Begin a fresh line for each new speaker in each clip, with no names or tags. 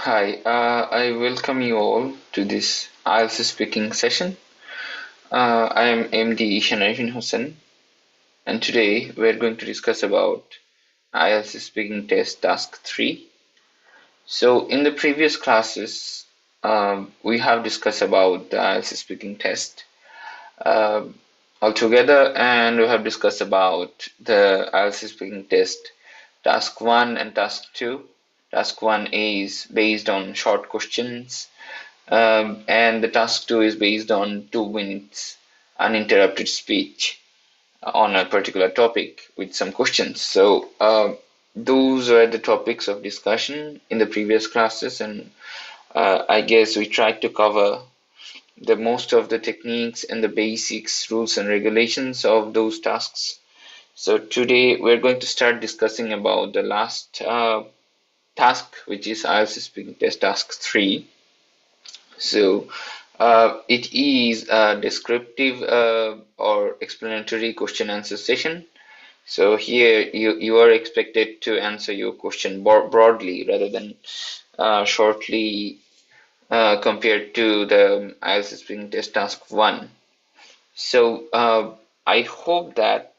Hi, I welcome you all to this IELTS speaking session. I am MD Ishan Hussain, and today we are going to discuss about IELTS speaking test task 3. So, in the previous classes, we have discussed about the IELTS speaking test uh, altogether, and we have discussed about the IELTS speaking test task 1 and task 2. Task 1 is based on short questions. And the task 2 is based on 2 minutes uninterrupted speech on a particular topic with some questions. So those were the topics of discussion in the previous classes, and I guess we tried to cover the most of the techniques and the basics, rules and regulations of those tasks. So today we're going to start discussing about the last task, which is IELTS speaking test task 3. So it is a descriptive or explanatory question answer session. So here you are expected to answer your question broadly rather than shortly compared to the IELTS speaking test task 1. So I hope that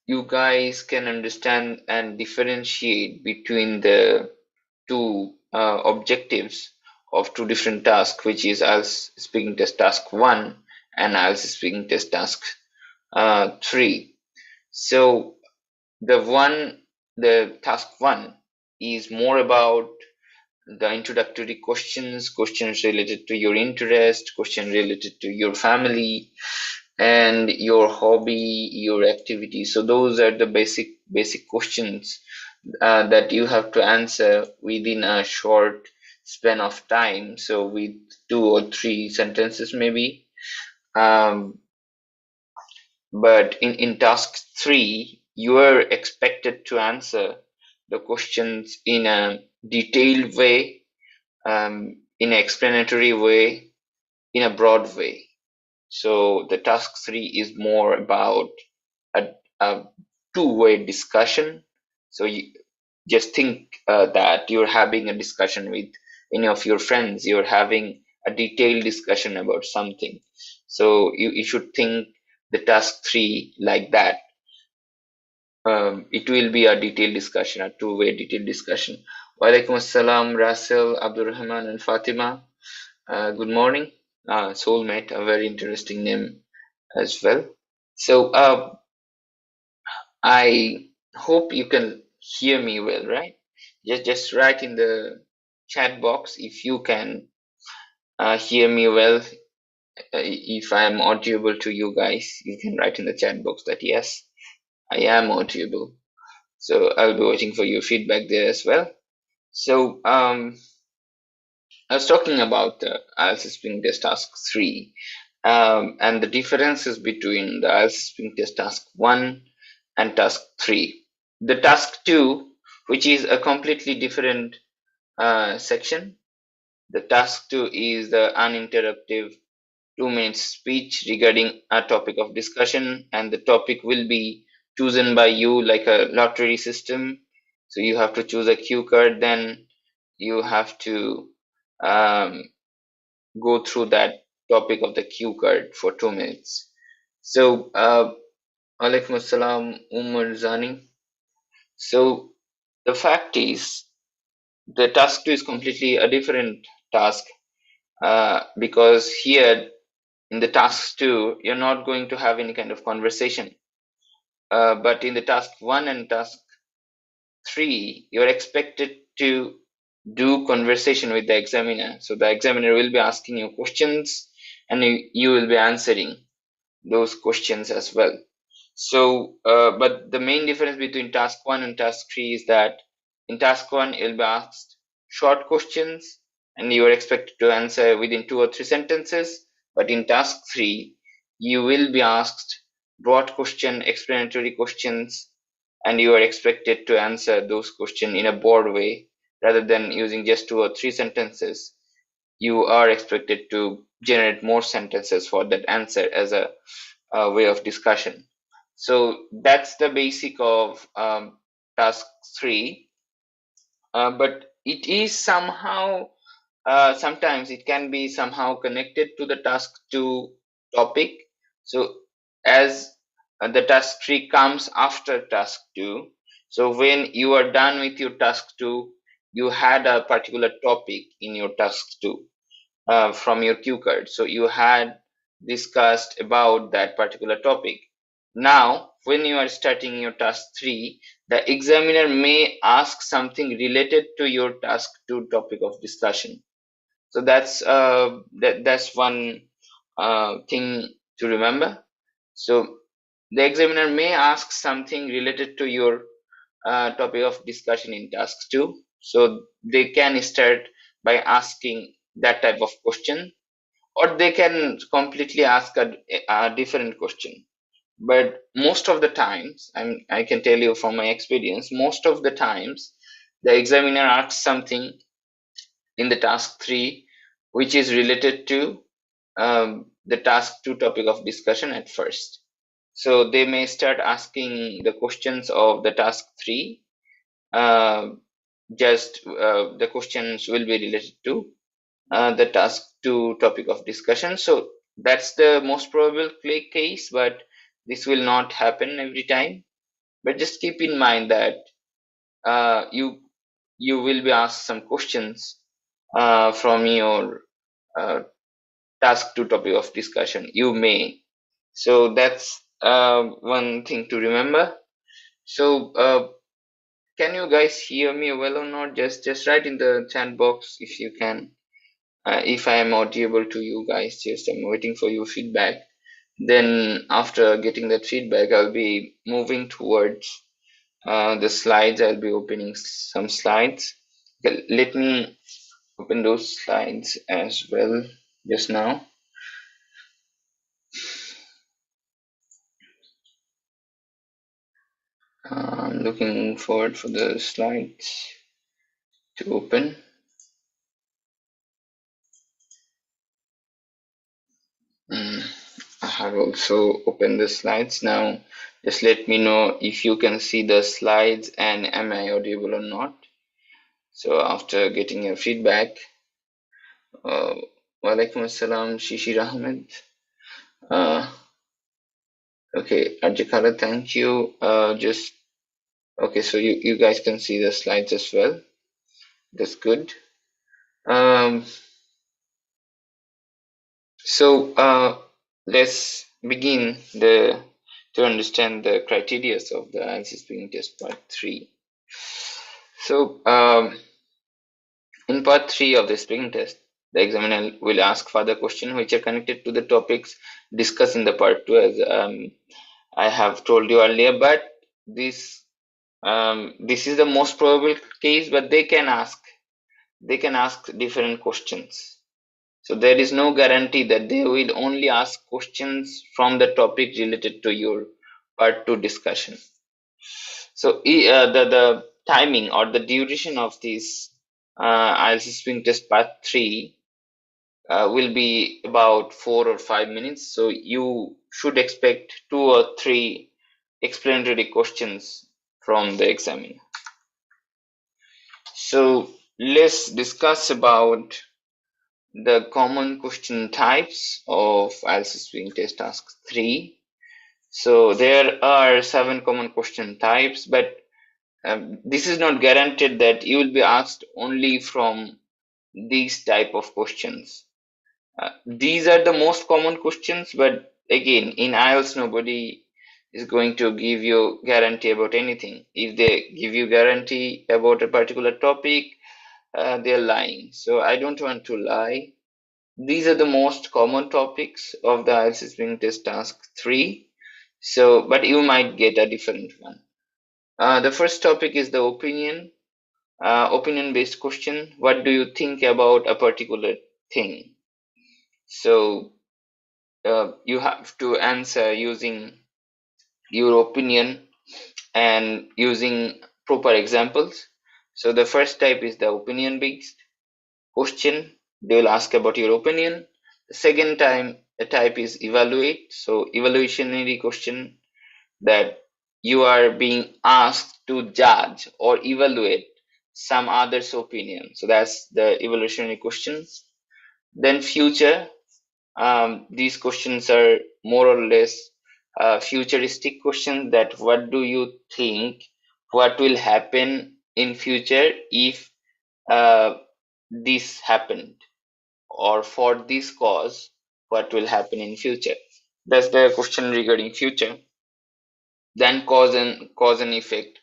you guys can understand and differentiate between the two objectives of two different tasks, which is IELTS speaking test task 1 and IELTS speaking test task 3. So the task 1 is more about the introductory questions, questions related to your interest, questions related to your family and your hobby, your activity. So those are the basic questions that you have to answer within a short span of time. So with 2 or 3 sentences maybe. Um, but in task 3, you are expected to answer the questions in a detailed way, in an explanatory way, in a broad way. So the task 3 is more about a two-way discussion. So you just think that you're having a discussion with any of your friends, you're having a detailed discussion about something. So you should think the task 3 like that. It will be a detailed discussion, a two-way detailed discussion. Walaikum assalam, Russell, Abdurrahman, and Fatima. Good morning. Soulmate, a very interesting name as well. So I hope you can hear me well, right? Just write in the chat box if you can hear me well. If I am audible to you guys, you can write in the chat box that yes, I am audible. So I'll be waiting for your feedback there as well. So I was talking about the IELTS Speaking Test Task 3 and the differences between the IELTS Speaking Test Task 1 and Task 3. The Task 2, which is a completely different section, the Task 2 is the uninterrupted 2 minute speech regarding a topic of discussion, and the topic will be chosen by you like a lottery system. So you have to choose a cue card, then you have to um, go through that topic of the cue card for 2 minutes. So, alaikum assalam, Umar Zani. So, the fact is, the task 2 is completely a different task because here in the task 2, you're not going to have any kind of conversation. But in the task 1 and task 3, you're expected to do conversation with the examiner. So the examiner will be asking you questions and you will be answering those questions as well. So, but the main difference between task 1 and task 3 is that in task 1, you'll be asked short questions and you are expected to answer within 2 or 3 sentences. But in task 3, you will be asked broad question, explanatory questions, and you are expected to answer those questions in a broad way rather than using just 2 or 3 sentences. You are expected to generate more sentences for that answer as a way of discussion. So that's the basic of task 3. But it is somehow, sometimes it can be somehow connected to the task 2 topic. So as the task 3 comes after task 2, so when you are done with your task 2, you had a particular topic in your task 2 from your cue card. So you had discussed about that particular topic. Now, when you are starting your task 3, the examiner may ask something related to your task 2 topic of discussion. So that's one thing to remember. So the examiner may ask something related to your topic of discussion in task 2. So they can start by asking that type of question, or they can completely ask a different question. But most of the times, I can tell you from my experience, most of the times the examiner asks something in the task 3 which is related to the task 2 topic of discussion at first. So they may start asking the questions of the task 3. uh, just the questions will be related to the task 2 topic of discussion. So that's the most probable case, but this will not happen every time. But just keep in mind that you will be asked some questions from your uh, task 2 topic of discussion. You may. So that's one thing to remember. So can you guys hear me well or not? Just write in the chat box if you can. If I am audible to you guys, just I'm waiting for your feedback. Then after getting that feedback, I'll be moving towards the slides. I'll be opening some slides. Okay, let me open those slides as well just now. I'm looking forward for the slides to open. I have also opened the slides now. Just let me know if you can see the slides and am I audible or not. So after getting your feedback, Walaikum Assalam, Shishir Ahmed. Okay, Arjakala, thank you. Just okay, so you guys can see the slides as well. That's good. So let's begin to understand the criteria of the IELTS speaking test part 3. So in part 3 of the speaking test, the examiner will ask further questions which are connected to the topics discussed in the part 2, as I have told you earlier. But this is the most probable case, but they can ask different questions. So there is no guarantee that they will only ask questions from the topic related to your part 2 discussion. So the timing or the duration of this IELTS speaking test part 3 will be about 4 or 5 minutes. So you should expect 2 or 3 explanatory questions from the examiner. So let's discuss about the common question types of IELTS speaking test task 3. So there are 7 common question types, but this is not guaranteed that you will be asked only from these type of questions. These are the most common questions, but again, in IELTS, nobody is going to give you guarantee about anything. If they give you guarantee about a particular topic, they're lying. So I don't want to lie. These are the most common topics of the IELTS speaking test task 3. So, but you might get a different one. The first topic is the opinion based question. What do you think about a particular thing? So you have to answer using your opinion and using proper examples. So the first type is the opinion based question. They will ask about your opinion. The second type is evaluate. So evolutionary question, that you are being asked to judge or evaluate some others' opinion. So that's the evolutionary questions. Then future. These questions are more or less futuristic questions, that what do you think what will happen in future if this happened, or for this cause what will happen in future. That's the question regarding future. Then cause and effect.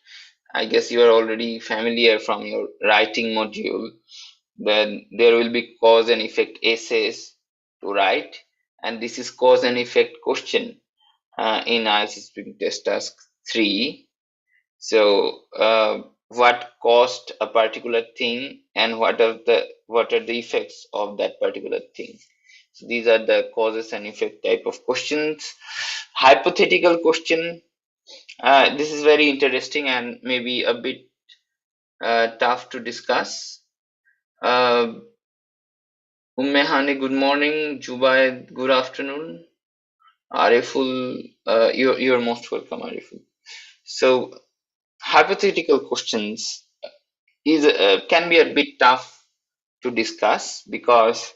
I guess you are already familiar from your writing module. Then there will be cause and effect essays to write, and this is cause and effect question in IELTS speaking test task 3. So what caused a particular thing, and what are the effects of that particular thing. So these are the causes and effect type of questions. Hypothetical question. This is very interesting and maybe a bit tough to discuss. Ummehane, good morning. Jubaid, good afternoon. Ariful, you're most welcome, Ariful. So hypothetical questions is can be a bit tough to discuss, because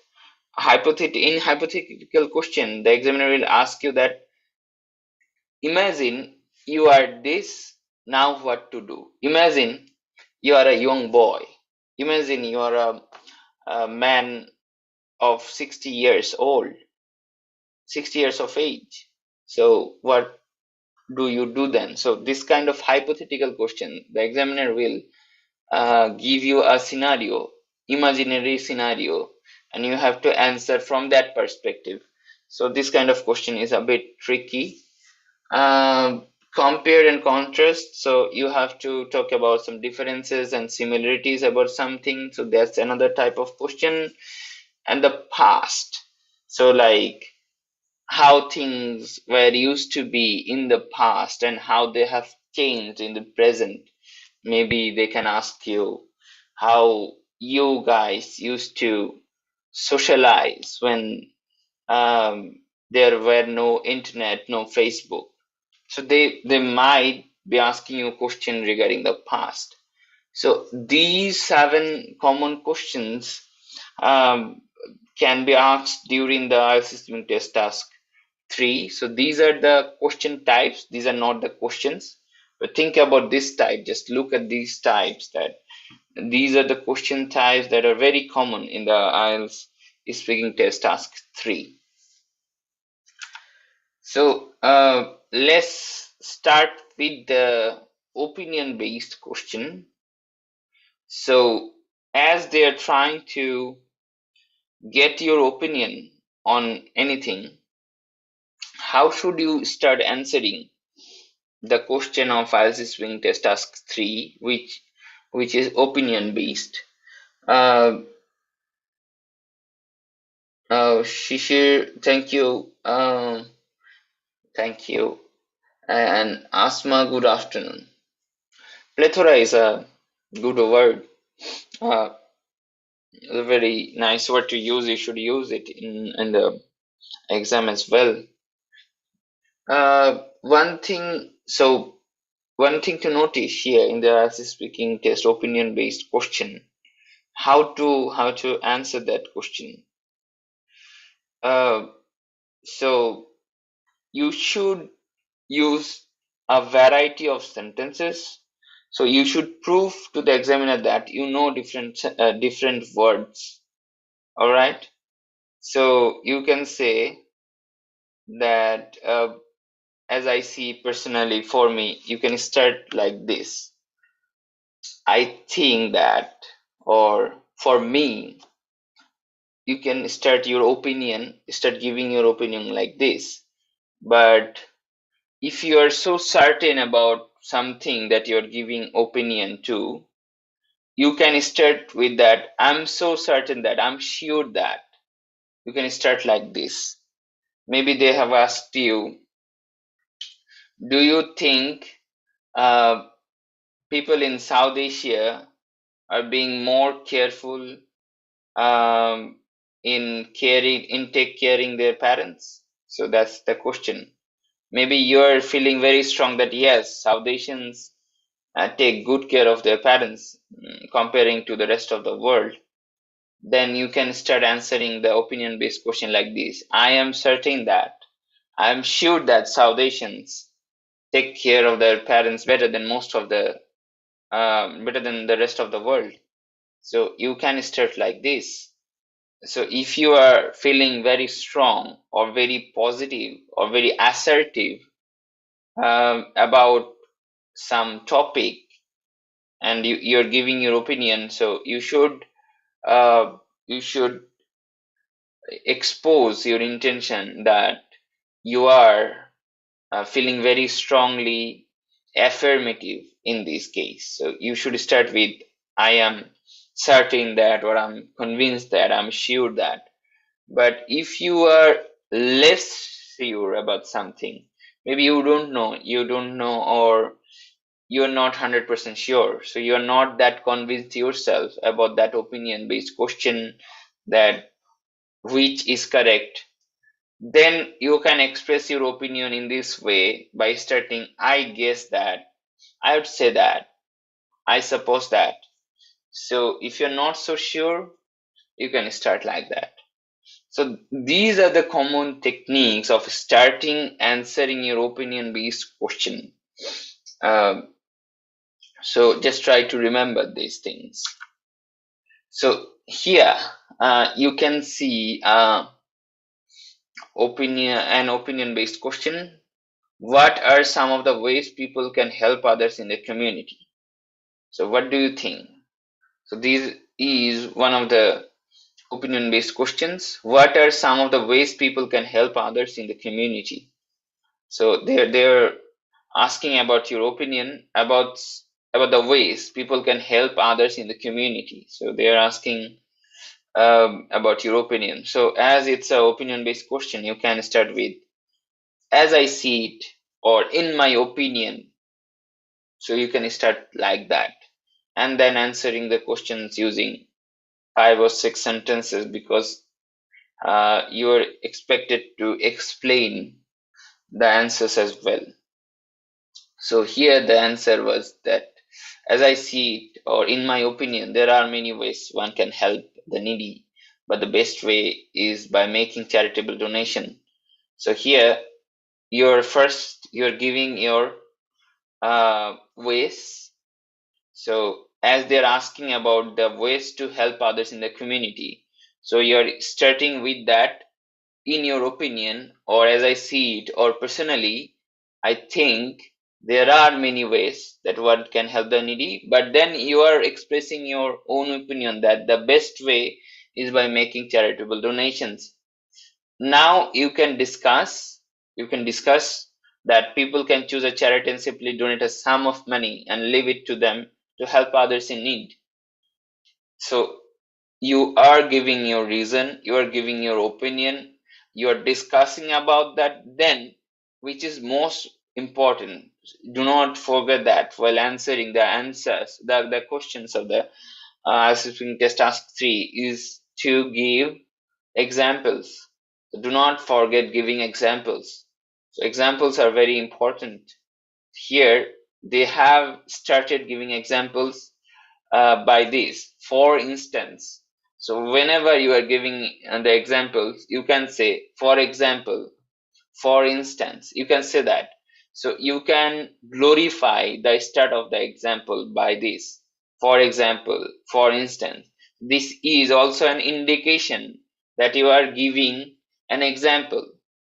in hypothetical question the examiner will ask you that, imagine you are this, now what to do. Imagine you are a young boy. Imagine you are a man of 60 years old, 60 years of age. So what do you do then? So this kind of hypothetical question, the examiner will give you a scenario, imaginary scenario, and you have to answer from that perspective. So this kind of question is a bit tricky. Compare and contrast. So you have to talk about some differences and similarities about something. So that's another type of question. And the past. So like how things were used to be in the past and how they have changed in the present. Maybe they can ask you how you guys used to socialize when there were no internet, no Facebook. So they might be asking you a question regarding the past. So these 7 common questions um, can be asked during the IELTS listening test task 3. So these are the question types. These are not the questions. But think about this type. Just look at these types. That these are the question types that are very common in the IELTS speaking test task 3. So let's start with the opinion-based question. So as they are trying to get your opinion on anything, how should you start answering the question of IELTS speaking test task 3, which is opinion based? Shishir, thank you. Thank you. And Asma, good afternoon. Plethora is a good word. Uh, a very nice word to use. You should use it in the exam as well. One thing. So one thing to notice here in the IELTS speaking test opinion based question, how to answer that question. Uh, so you should use a variety of sentences. So you should prove to the examiner that you know different words. All right. So you can say that as I see personally, for me, you can start like this. I think that, or for me, you can start giving your opinion like this. But if you are so certain about something that you're giving opinion to, you can start with that. I'm so certain that, I'm sure that. You can start like this. Maybe they have asked you, do you think uh, people in South Asia are being more careful um, in take caring their parents? So that's the question. Maybe you're feeling very strong that yes, South Asians take good care of their parents, comparing to the rest of the world, then you can start answering the opinion based question like this: I am certain that, I am sure that South Asians take care of their parents better than better than the rest of the world. So you can start like this. So if you are feeling very strong or very positive or very assertive about some topic, and you're giving your opinion, so uh, you should expose your intention that you are feeling very strongly affirmative in this case. So you should start with I am certain that, or I'm convinced that, I'm sure that. But if you are less sure about something, maybe you don't know, or you're not 100% sure, so you're not that convinced yourself about that opinion based question, that which is correct, then you can express your opinion in this way by starting I guess that, I would say that, I suppose that. So if you're not so sure, you can start like that. So these are the common techniques of starting answering your opinion based question. Um, so just try to remember these things. So here you can see opinion based question. What are some of the ways people can help others in the community? So what do you think? So this is one of the opinion based questions. What are some of the ways people can help others in the community? So they're asking about your opinion about the ways people can help others in the community. So they're asking about your opinion. So as it's an opinion based question, you can start with as I see it, or in my opinion. So you can start like that, and then answering the questions using 5 or 6 sentences, because you are expected to explain the answers as well. So here the answer was that as I see it, or in my opinion, there are many ways one can help the needy, but the best way is by making charitable donation. So here you're giving your ways. So as they're asking about the ways to help others in the community, so you're starting with that, in your opinion, or as I see it, or personally, I think there are many ways that one can help the needy, but then you are expressing your own opinion that the best way is by making charitable donations. Now you can discuss that people can choose a charity and simply donate a sum of money and leave it to them to help others in need. So you are giving your reason, you are giving your opinion, you are discussing about that, then which is most important, do not forget that while answering the questions of the assessment test task 3 is to give examples. So do not forget giving examples. So examples are very important. Here they have started giving examples by this. For instance, so whenever you are giving the examples, you can say, for example, for instance, you can say that. So you can glorify the start of the example by this. For example, for instance, this is also an indication that you are giving an example.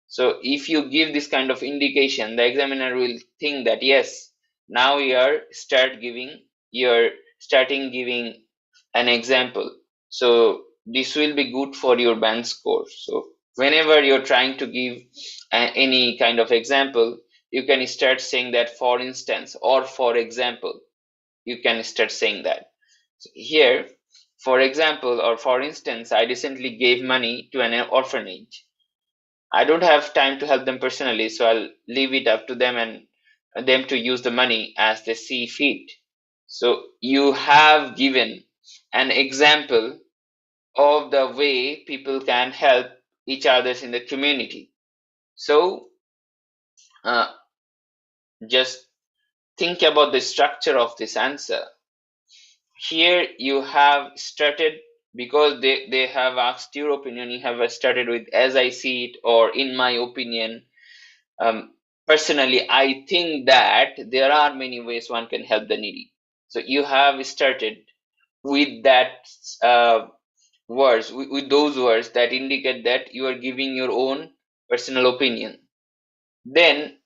So if you give this kind of indication, the examiner will think that yes, now you're starting giving an example. So this will be good for your band score. So whenever you're trying to give any kind of example, you can start saying that for instance, or for example, you can start saying that. So here, for example, or for instance, I recently gave money to an orphanage. I don't have time to help them personally, so I'll leave it up to them and them to use the money as they see fit. So you have given an example of the way people can help each others in the community. So uh, just think about the structure of this answer. Here you have started, because they have asked your opinion, you have started with as I see it, or in my opinion, um, personally I think that there are many ways one can help the needy. So you have started with that words, with those words that indicate that you are giving your own personal opinion. Then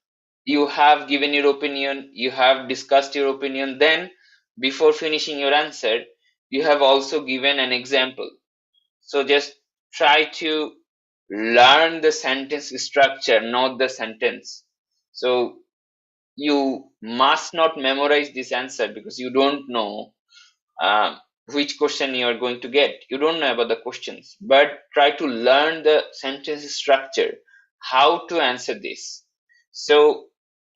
you have given your opinion, you have discussed your opinion, then before finishing your answer you have also given an example. So just try to learn the sentence structure, not the sentence. So you must not memorize this answer, because you don't know uh, which question you are going to get. You don't know about the questions, but try to learn the sentence structure, how to answer this. So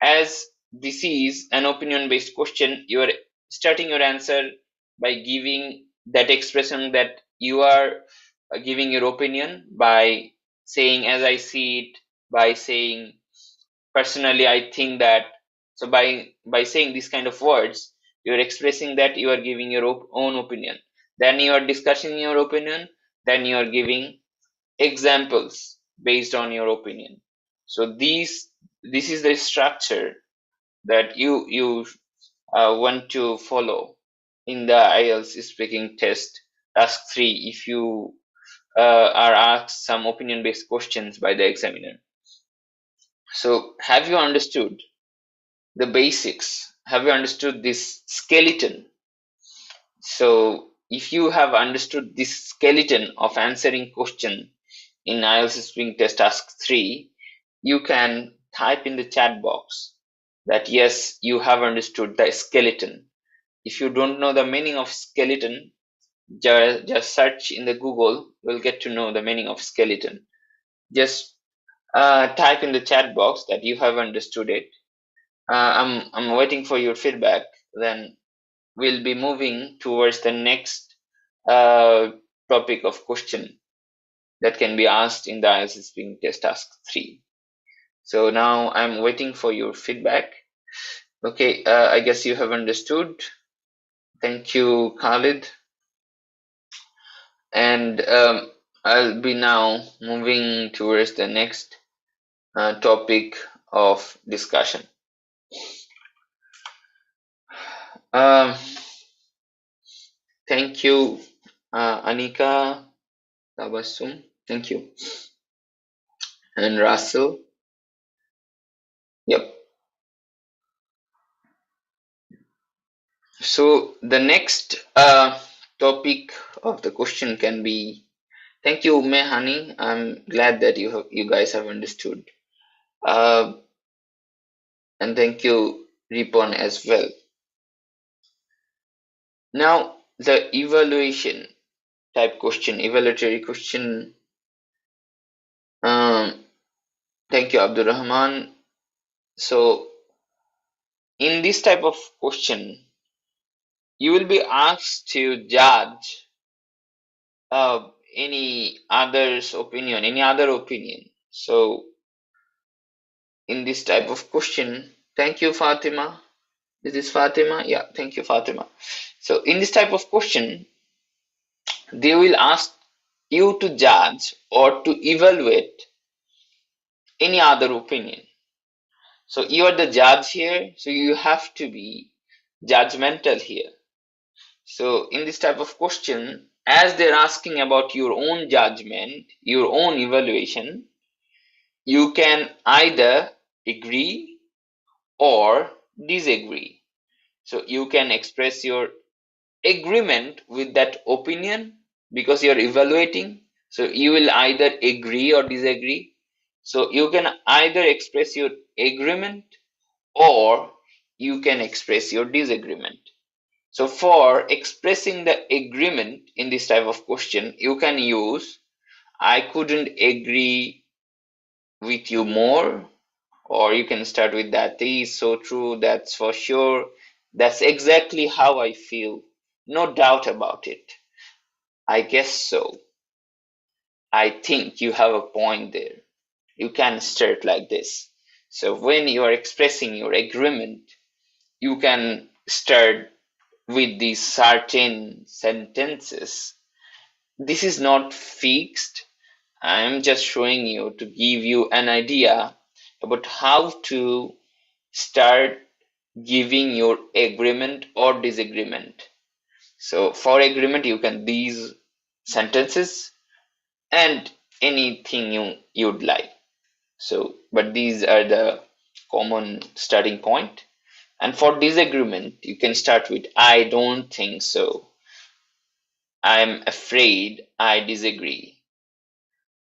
as this is an opinion based question, you are starting your answer by giving that expression that you are giving your opinion, by saying as I see it, by saying personally I think that. So by saying these kind of words, you're expressing that you are giving your own opinion, then you are discussing your opinion, then you are giving examples based on your opinion. So this is the structure that you want to follow in the IELTS speaking test task 3 if you are asked some opinion based questions by the examiner. So have you understood the basics? Have you understood this skeleton? So if you have understood this skeleton of answering question in IELTS Speaking Test Task 3, you can type in the chat box that yes, you have understood the skeleton. If you don't know the meaning of skeleton, just search in the Google, you'll get to know the meaning of skeleton. Just type in the chat box that you have understood it. I'm waiting for your feedback. Then we'll be moving towards the next uh, topic of question that can be asked in the IELTS Speaking Test Task 3. So now I'm waiting for your feedback. Okay, I guess you have understood. Thank you, Khalid. And I'll be now moving towards the next topic of discussion. Um, Thank you, Anika, Tabassum. Thank you. And Russell. Yep. So the next topic of the question can be. Thank you, Mehani. I'm glad that you guys have understood. Uh, and thank you, Ripon, as well. Now the evaluation type question, evaluatory question. Um, Thank you, Abdurrahman. So in this type of question, you will be asked to judge any other's opinion, any other opinion. So in this type of question, thank you, Fatima. Is this Fatima? Yeah, thank you, Fatima. So in this type of question, they will ask you to judge or to evaluate any other opinion. So you are the judge here, so you have to be judgmental here. So in this type of question, as they're asking about your own judgment, your own evaluation, you can either agree or disagree. So you can express your agreement with that opinion because you're evaluating. So you will either agree or disagree. So you can either express your agreement or you can express your disagreement. So for expressing the agreement in this type of question, you can use I couldn't agree with you more, or you can start with that is so true, that's for sure, that's exactly how I feel, no doubt about it, I guess so, I think you have a point there. You can start like this. So when you are expressing your agreement, you can start with these certain sentences. This is not fixed. I am just showing you to give you an idea about how to start giving your agreement or disagreement. So for agreement, you can these sentences and anything you'd like. So, but these are the common starting point. And for disagreement, you can start with I don't think so. I'm afraid I disagree.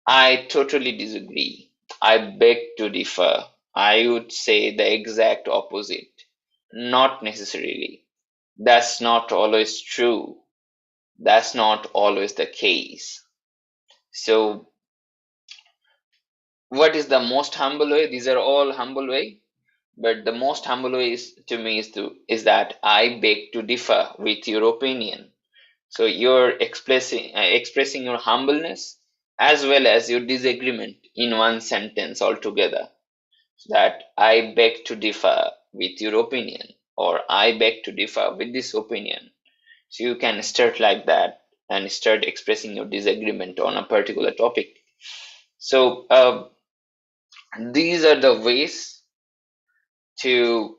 I totally disagree. I beg to differ. I would say the exact opposite. Not necessarily. That's not always true. That's not always the case. So, what is the most humble way? These are all humble way, but the most humble way is to me is that I beg to differ with your opinion. So you're expressing your humbleness as well as your disagreement in one sentence altogether. That I beg to differ with your opinion, or I beg to differ with this opinion. So you can start like that and start expressing your disagreement on a particular topic. So these are the ways to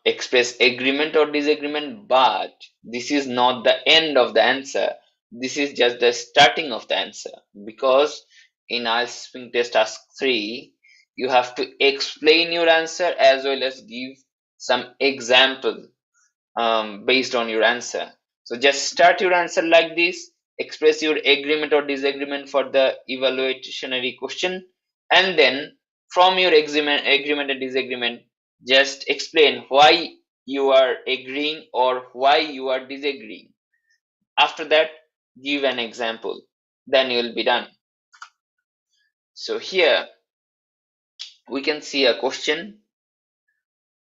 express agreement or disagreement, but this is not the end of the answer. This is just the starting of the answer, because in IELTS speaking test task 3, you have to explain your answer as well as give some example based on your answer. So just start your answer like this, express your agreement or disagreement for the evaluationary question, and then from your agreement and disagreement, just explain why you are agreeing or why you are disagreeing. After that, give an example. Then you will be done. So here we can see a question,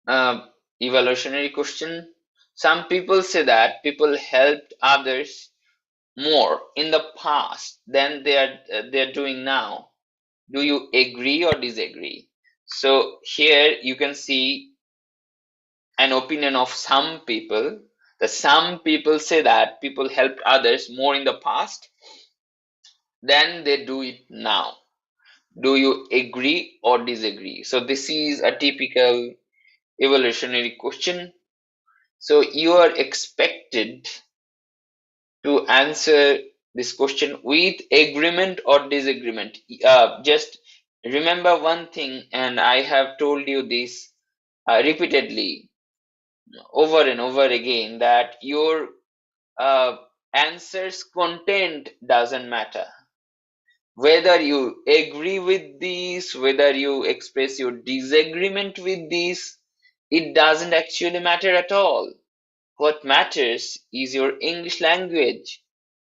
evaluationary question. Some people say that people helped others more in the past than they're doing now. Do you agree or disagree? So here you can see an opinion of some people. The some people say that people helped others more in the past than they do it now. Do you agree or disagree? So this is a typical evolutionary question. So you are expected to answer this question with agreement or disagreement. Just remember one thing, and I have told you this repeatedly over and over again, that your uh, answer's content doesn't matter. Whether you agree with this, whether you express your disagreement with this, it doesn't actually matter at all. What matters is your English language,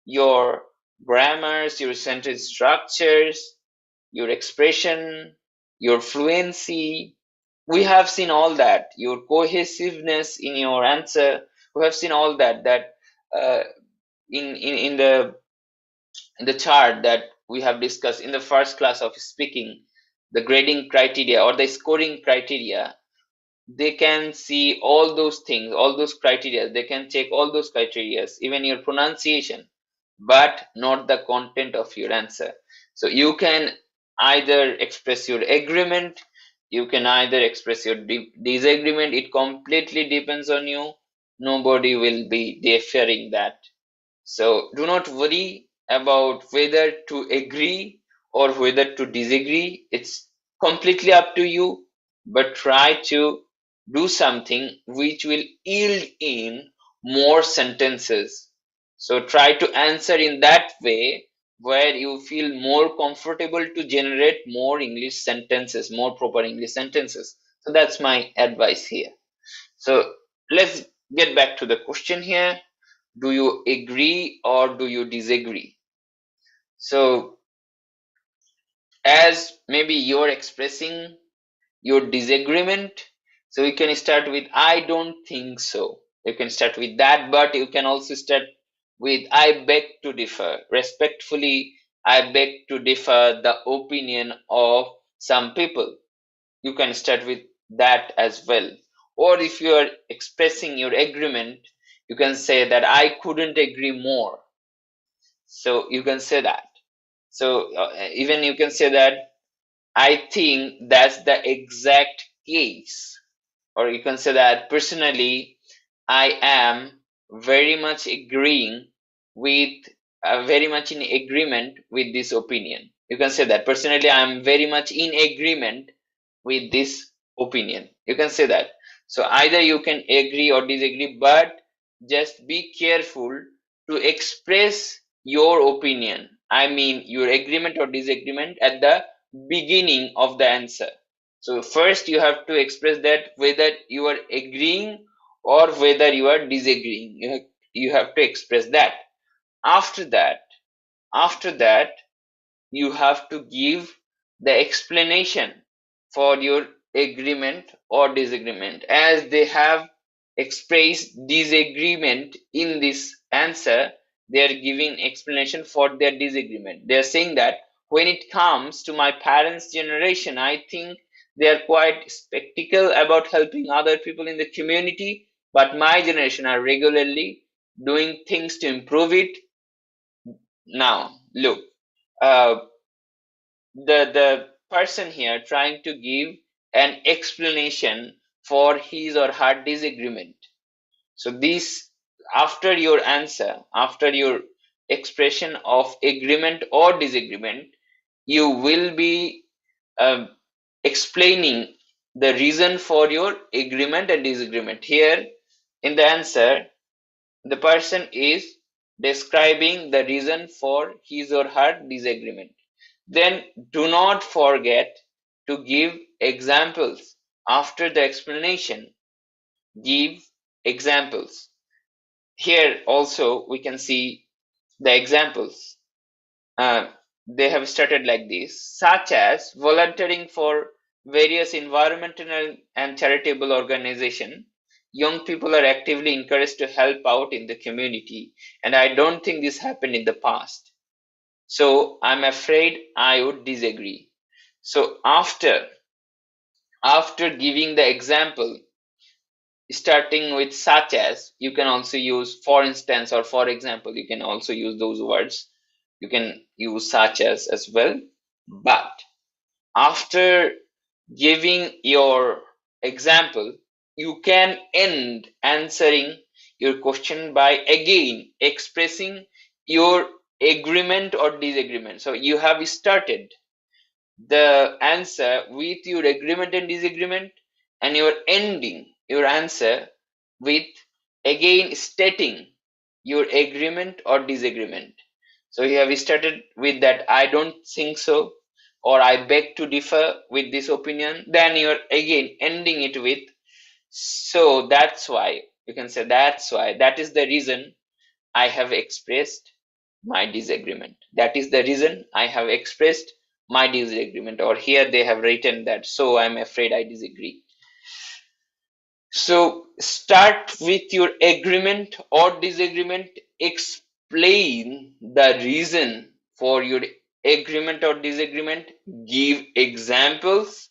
your grammars, your sentence structures, your expression, your fluency. We have seen all that, your cohesiveness in your answer. We have seen all that, uh, in the chart that we have discussed in the first class of speaking, the grading criteria or the scoring criteria. They can see all those things, all those criteria. They can check all those criteria, even your pronunciation, but not the content of your answer. So you can either express your agreement, you can either express your disagreement. It completely depends on you. Nobody will be deferring that. So do not worry about whether to agree or whether to disagree. It's completely up to you, but try to do something which will yield in more sentences. So try to answer in that way where you feel more comfortable to generate more English sentences, more proper English sentences. So that's my advice here. So let's get back to the question here. Do you agree or do you disagree? So as maybe you're expressing your disagreement, so you can start with I don't think so. You can start with that, but you can also start with I beg to differ. Respectfully, I beg to differ the opinion of some people. You can start with that as well. Or if you are expressing your agreement, you can say that I couldn't agree more. So you can say that. So even you can say that I think that's the exact case. Or you can say that personally, I am very much agreeing with, very much in agreement with this opinion. You can say that personally, I am very much in agreement with this opinion. You can say that. So either you can agree or disagree, but just be careful to express your opinion. I mean, your agreement or disagreement at the beginning of the answer. So first you have to express that whether you are agreeing or whether you are disagreeing. You have to express that. After that, after that, you have to give the explanation for your agreement or disagreement. As they have expressed disagreement in this answer, they are giving explanation for their disagreement. They are saying that when it comes to my parents' generation, I think they are quite skeptical about helping other people in the community, but my generation are regularly doing things to improve it. Now look, uh, the person here trying to give an explanation for his or her disagreement. So this, after your answer, after your expression of agreement or disagreement, you will be uh, explaining the reason for your agreement and disagreement. Here in the answer, the person is describing the reason for his or her disagreement. Then do not forget to give examples after the explanation. Give examples. Here also we can see the examples. Uh, they have started like this, such as volunteering for various environmental and charitable organizations. Young people are actively encouraged to help out in the community, and I don't think this happened in the past. So I'm afraid I would disagree. So after giving the example, starting with such as, you can also use for instance or for example. You can also use those words. You can use such as well. But after giving your example, you can end answering your question by again expressing your agreement or disagreement. So you have started the answer with your agreement and disagreement, and you're ending your answer with again stating your agreement or disagreement. So you have started with that I don't think so, or I beg to differ with this opinion, then you're again ending it with so that's why. You can say that's why, that is the reason I have expressed my disagreement. That is the reason I have expressed my disagreement. Or here they have written that, so I'm afraid I disagree. So start with your agreement or disagreement. Explain the reason for your agreement or disagreement. Give examples,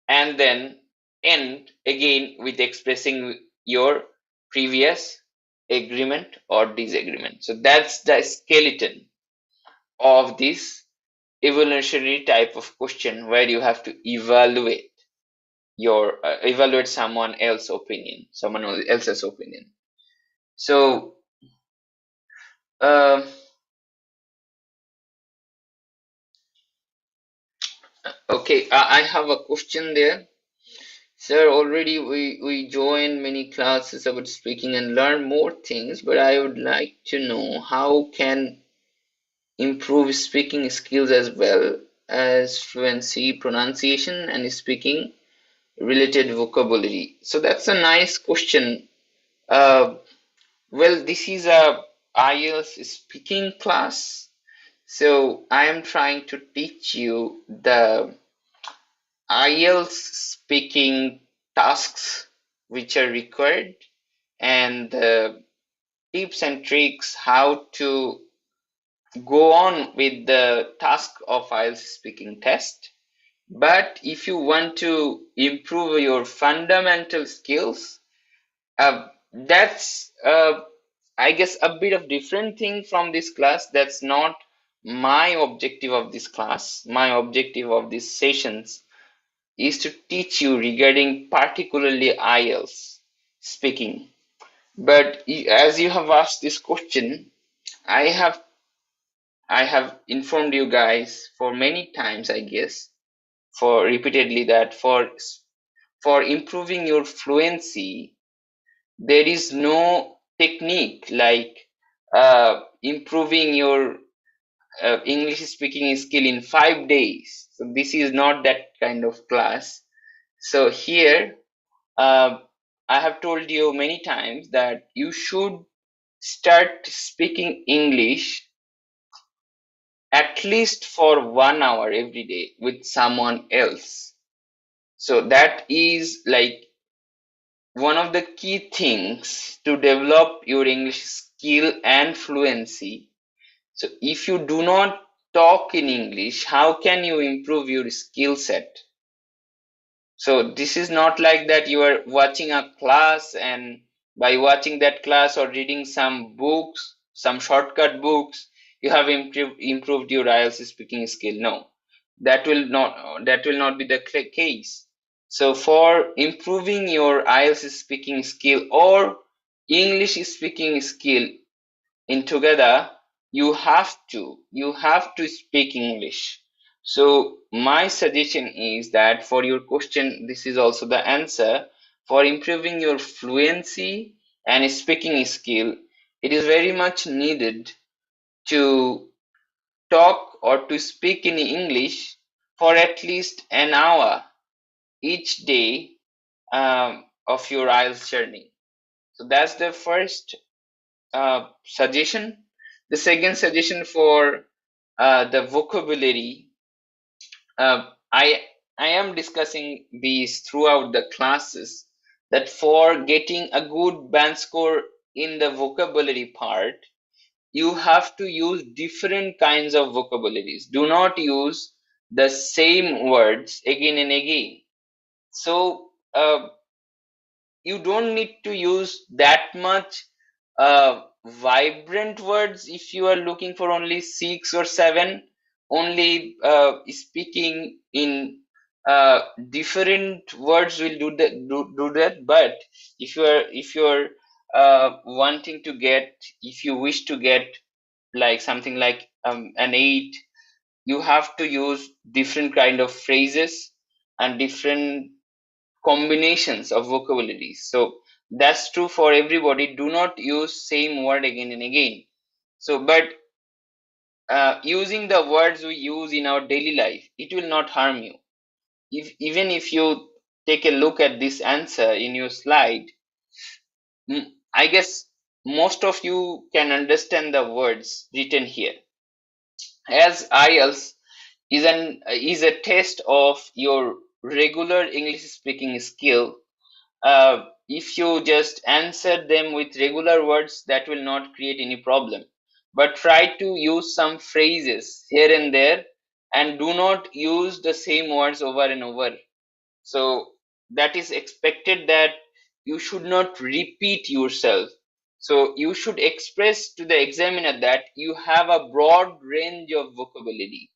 and then end again with expressing your previous agreement or disagreement. So that's the skeleton of this evolutionary type of question, where you have to evaluate your evaluate someone else's opinion. So um okay, I have a question there. Sir, already we joined many classes about speaking and learn more things, but I would like to know how can improve speaking skills as well as fluency, pronunciation, and speaking related vocabulary. So that's a nice question. Uh, well, this is a IELTS speaking class, so I am trying to teach you the IELTS speaking tasks which are required, and the tips and tricks how to go on with the task of IELTS speaking test. But if you want to improve your fundamental skills, that's I guess a bit of different thing from this class. That's not my objective of this class. My objective of these sessions is to teach you regarding particularly IELTS speaking. But as you have asked this question, I have I have informed you guys for many times, I guess, for repeatedly, that for improving your fluency, there is no technique like improving your English speaking skill in 5 days. So this is not that kind of class. So here, uh, I have told you many times that you should start speaking English at least for 1 hour every day with someone else. So that is like one of the key things to develop your English skill and fluency. So if you do not talk in English, how can you improve your skill set? So this is not like that you are watching a class, and by watching that class or reading some books, some shortcut books, you have improved your IELTS speaking skill. No, that will not be the case. So for improving your IELTS speaking skill or English speaking skill in together, you have to speak English. So my suggestion is that for your question, this is also the answer. For improving your fluency and speaking skill, it is very much needed to talk or to speak in English for at least an hour each day of your IELTS journey. So that's the first suggestion. The second suggestion for the vocabulary, I am discussing these throughout the classes, that for getting a good band score in the vocabulary part, you have to use different kinds of vocabularies. Do not use the same words again and again. So you don't need to use that much vibrant words. If you are looking for only 6 or 7, only speaking in different words will do that. But if you're wanting to get, if you wish to get like something like an 8, you have to use different kind of phrases and different combinations of vocabularies. So that's true for everybody. Do not use same word again and again. So but using the words we use in our daily life, it will not harm you. If even if you take a look at this answer in your slide, I guess most of you can understand the words written here. As IELTS is a test of your regular English speaking skill. If you just answer them with regular words, that will not create any problem. But try to use some phrases here and there, and do not use the same words over and over. So that is expected, that you should not repeat yourself. So you should express to the examiner that you have a broad range of vocabulary.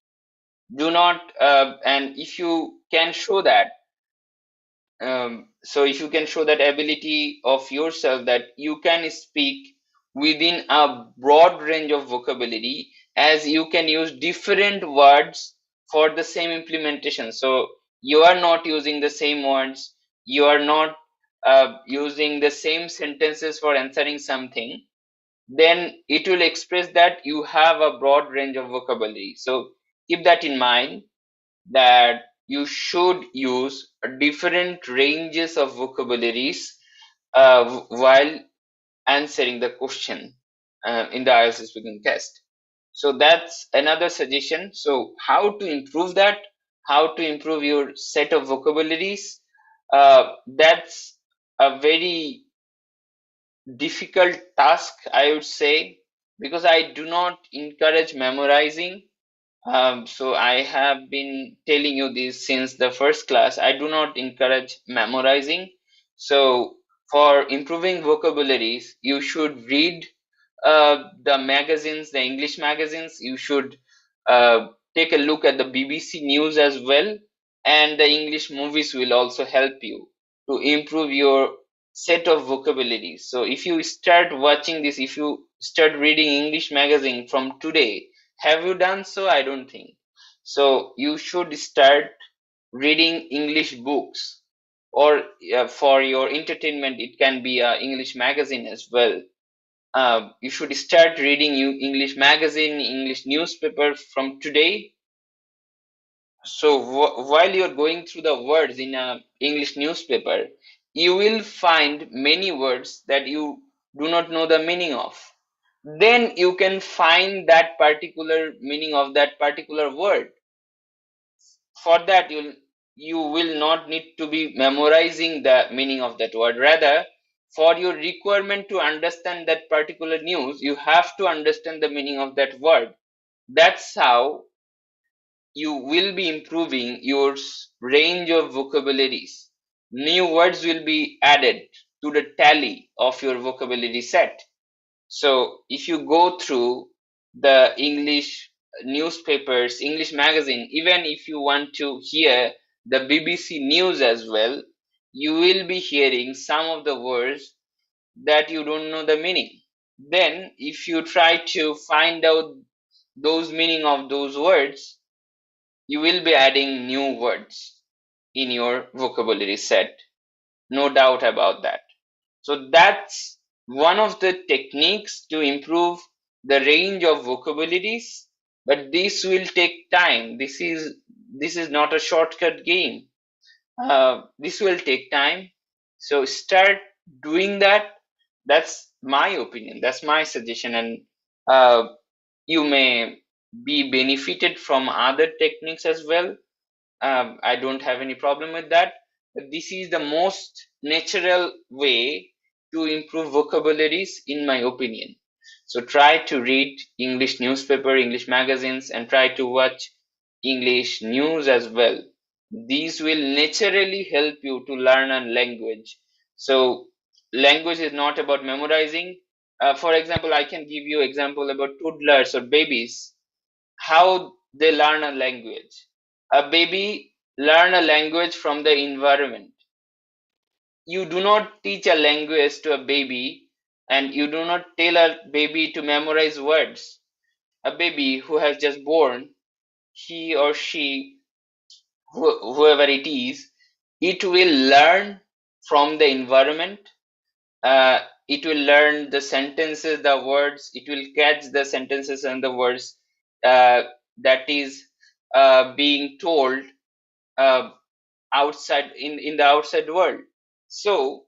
Do not, and if you can show that, so if you can show that ability of yourself, that you can speak within a broad range of vocabulary, as you can use different words for the same implementation. So you are not using the same words, you are not using the same sentences for answering something, then it will express that you have a broad range of vocabulary. So keep that in mind, that you should use different ranges of vocabularies while answering the question in the IELTS speaking test. So that's another suggestion. So how to improve that? How to improve your set of vocabularies? That's a very difficult task, I would say, because I do not encourage memorizing. So I have been telling you this since the first class. I do not encourage memorizing. So for improving vocabularies, you should read the magazines, the English magazines. You should take a look at the BBC News as well, and the English movies will also help you to improve your set of vocabularies. So if you start watching this, if you start reading English magazine from today, have you done so? I don't think. So you should start reading English books, or for your entertainment, it can be a English magazine as well. You should start reading English magazine, English newspaper from today. So while you're going through the words in a English newspaper, you will find many words that you do not know the meaning of. Then you can find that particular meaning of that particular word. For that, you will not need to be memorizing the meaning of that word. Rather, for your requirement to understand that particular news, you have to understand the meaning of that word. That's how you will be improving your range of vocabularies. New words will be added to the tally of your vocabulary set. So if you go through the English newspapers, English magazine, even if you want to hear the BBC News as well, you will be hearing some of the words that you don't know the meaning. Then, if you try to find out those meaning of those words, you will be adding new words in your vocabulary set. No doubt about that. So that's one of the techniques to improve the range of vocabularies, but this will take time. This is not a shortcut game. This will take time. So start doing that. That's my opinion. That's my suggestion, and uh, you may be benefited from other techniques as well. I don't have any problem with that. But this is the most natural way to improve vocabularies, in my opinion. So try to read English newspaper, English magazines, and try to watch English news as well. These will naturally help you to learn a language. So language is not about memorizing. For example, I can give you example about toddlers or babies, how they learn a language. A baby learn a language from the environment. You do not teach a language to a baby, and you do not tell a baby to memorize words. A baby who has just born, he or she, whoever it is, it will learn from the environment. It will learn the sentences, the words. It will catch the sentences and the words uh, that is being told uh, outside in the outside world. So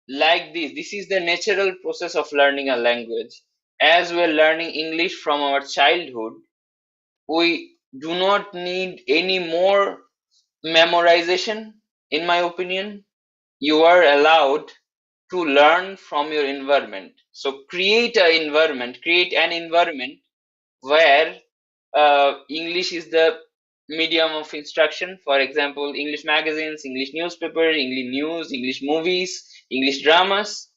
like this is the natural process of learning a language. As we're learning English from our childhood, we do not need any more memorization. In my opinion, you are allowed to learn from your environment. So create an environment where English is the medium of instruction. For example, English magazines, English newspaper, English news, English movies, English dramas.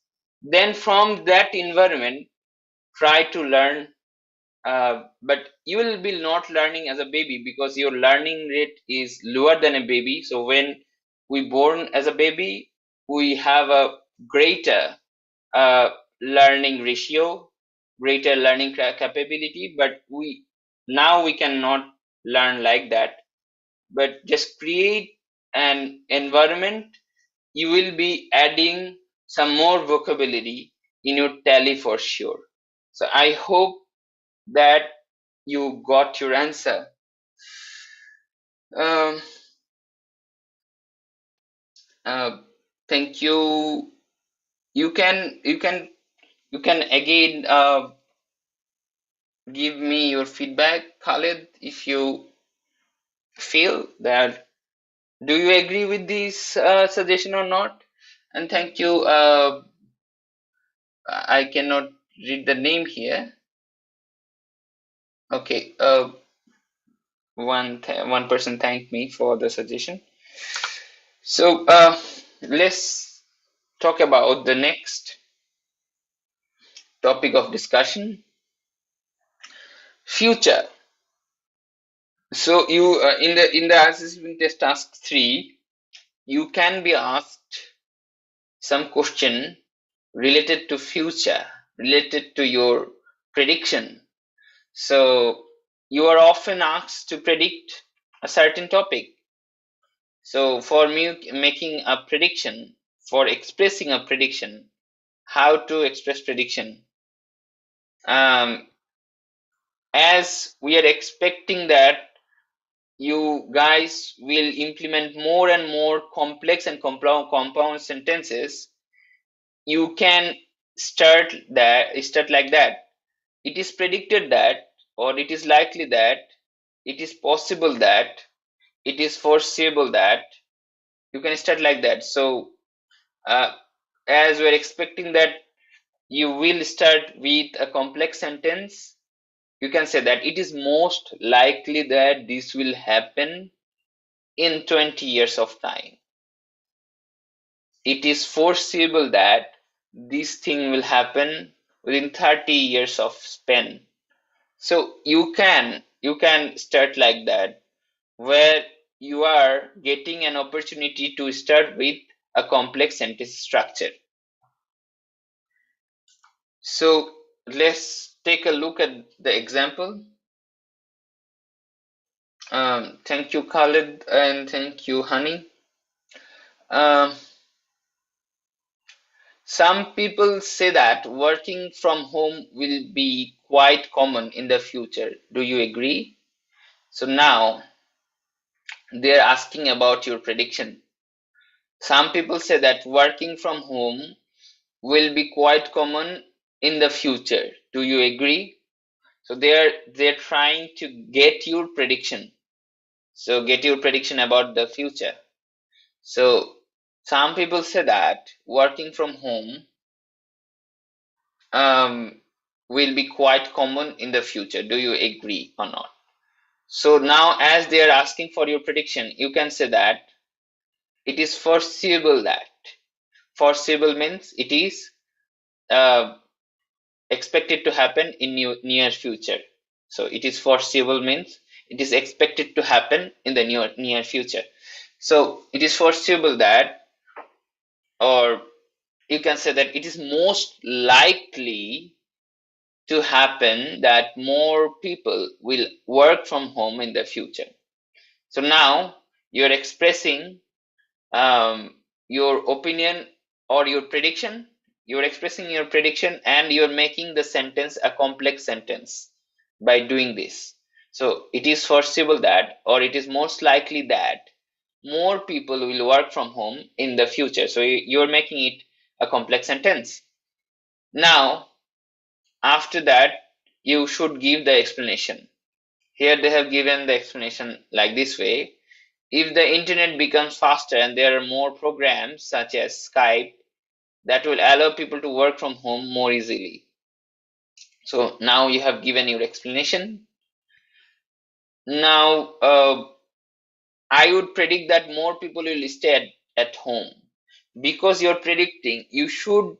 Then from that environment, try to learn. But you will be not learning as a baby, because your learning rate is lower than a baby. So when we born as a baby, we have a greater uh, learning ratio, greater learning capability, but we cannot learn like that. But just create an environment, you will be adding some more vocabulary in your tally for sure. So I hope that you got your answer. um, uh, Thank you. You can again give me your feedback, Khalid, if you feel that. Do you agree with this suggestion or not? And thank you. I cannot read the name here. Okay. one person thanked me for the suggestion. So let's talk about the next topic of discussion: future. So you in the assessment test task 3, you can be asked some question related to future, related to your prediction. So you are often asked to predict a certain topic. So for me, making a prediction, for expressing a prediction, how to express prediction? As we are expecting that you guys will implement more and more complex and compound sentences, you can start like that. It is predicted that, or it is likely that, it is possible that, it is foreseeable that. You can start like that. So uh, as we're expecting that you will start with a complex sentence, you can say that it is most likely that this will happen in 20 years of time. It is foreseeable that this thing will happen within 30 years of span. So you can start like that, where you are getting an opportunity to start with a complex sentence structure. So let's take a look at the example. Thank you, Khalid, and thank you, Honey. Um, some people say that working from home will be quite common in the future. Do you agree? So now they're asking about your prediction. Some people say that working from home will be quite common in the future. Do you agree? So they're trying to get your prediction. So get your prediction about the future. So some people say that working from home um, will be quite common in the future. Do you agree or not? So now, as they are asking for your prediction, you can say that it is foreseeable that. Foreseeable means it is uh, expected to happen in near future. So it is foreseeable means it is expected to happen in the near future. So it is foreseeable that, or you can say that it is most likely to happen that more people will work from home in the future. So now you're expressing your opinion or your prediction. You're expressing your prediction and you're making the sentence a complex sentence by doing this. So it is foreseeable that, or it is most likely that more people will work from home in the future. So you're making it a complex sentence. Now, after that, you should give the explanation. Here they have given the explanation like this way. If the internet becomes faster and there are more programs such as Skype that will allow people to work from home more easily. So now you have given your explanation. Now, I would predict that more people will stay at home. Because you're predicting, you should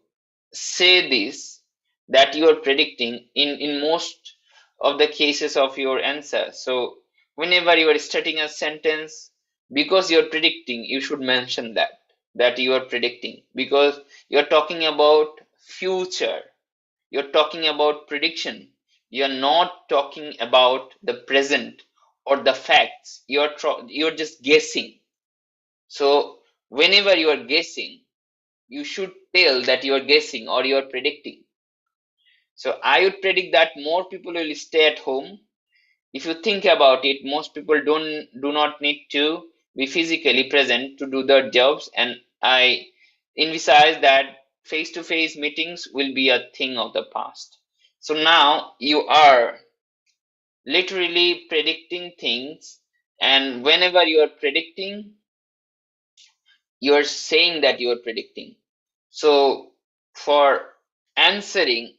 say this, that you are predicting in most of the cases of your answer. So whenever you are starting a sentence, because you're predicting, you should mention that you are predicting, because you're talking about future, you're talking about prediction, you're not talking about the present or the facts. You're just guessing. So whenever you are guessing, you should tell that you are guessing or you are predicting. So I would predict that more people will stay at home. If you think about it, most people do not need to be physically present to do their jobs, and I envisage that face-to-face meetings will be a thing of the past. So now you are literally predicting things, and whenever you are predicting, you are saying that you are predicting. So for answering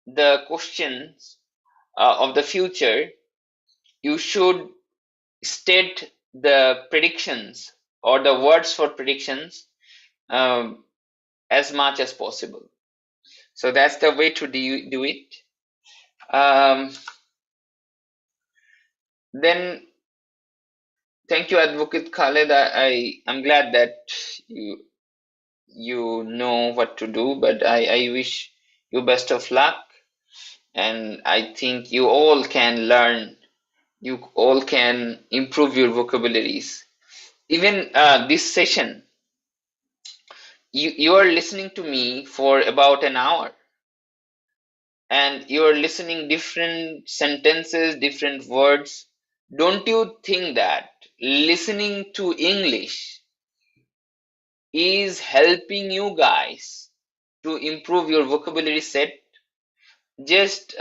the questions of the future, you should state the predictions or the words for predictions um, as much as possible. So that's the way to do it. Then thank you, Advocate Khaled. I'm glad that you know what to do, but I wish you best of luck, and I think you all can learn. You all can improve your vocabularies. Even this session, you are listening to me for about an hour, and you are listening different sentences, different words. Don't you think that listening to English is helping you guys to improve your vocabulary set? Just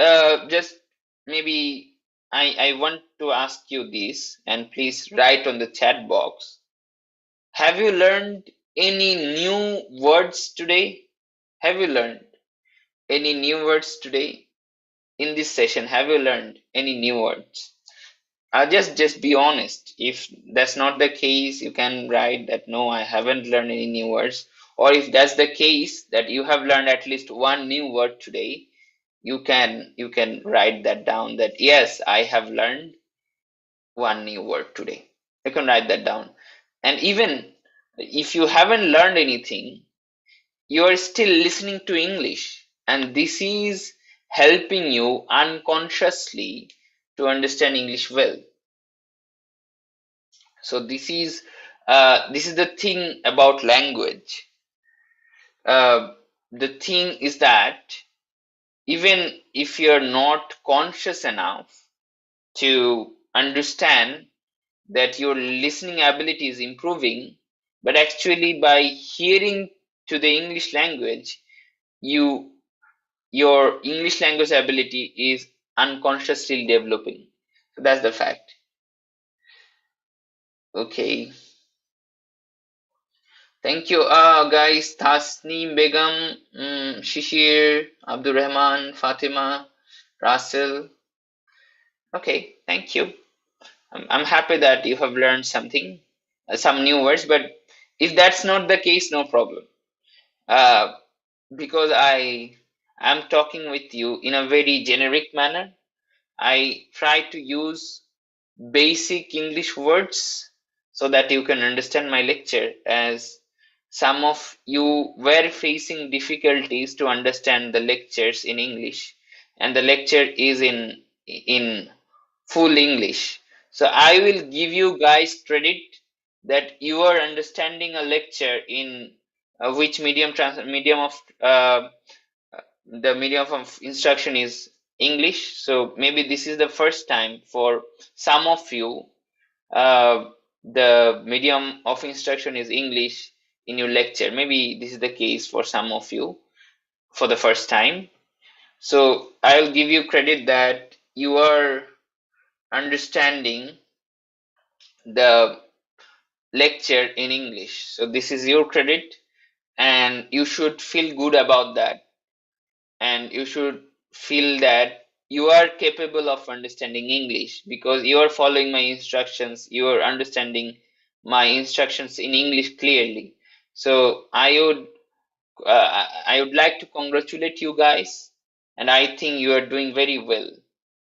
maybe I want to ask you this, and please write on the chat box. Have you learned any new words today? Have you learned any new words today in this session? Have you learned any new words? Just be honest. If that's not the case, you can write that no, I haven't learned any new words. Or if that's the case, that you have learned at least one new word today, you can write that down, that yes, I have learned one new word today. You can write that down. And even if you haven't learned anything, you are still listening to English, and this is helping you unconsciously to understand English well. So this is the thing about language. The thing is that even if you're not conscious enough to understand that your listening ability is improving, but actually by hearing to the English language, your English language ability is unconsciously developing. So that's the fact. Okay. Thank you, guys. Tasneem Begum, Shishir, Abdul Rahman, Fatima, Russell. Okay, thank you. I'm happy that you have learned something, some new words, but if that's not the case, no problem. Uh, because I am talking with you in a very generic manner, I try to use basic English words so that you can understand my lecture, as some of you were facing difficulties to understand the lectures in English, and the lecture is in full English. So I will give you guys credit that you are understanding a lecture in which medium of the medium of instruction is English. So maybe this is the first time for some of you. The medium of instruction is English in your lecture. Maybe this is the case for some of you for the first time. So I'll give you credit that you are understanding the lecture in English. So this is your credit, and you should feel good about that. And you should feel that you are capable of understanding English because you are following my instructions, you are understanding my instructions in English clearly. So I would like to congratulate you guys, and I think you are doing very well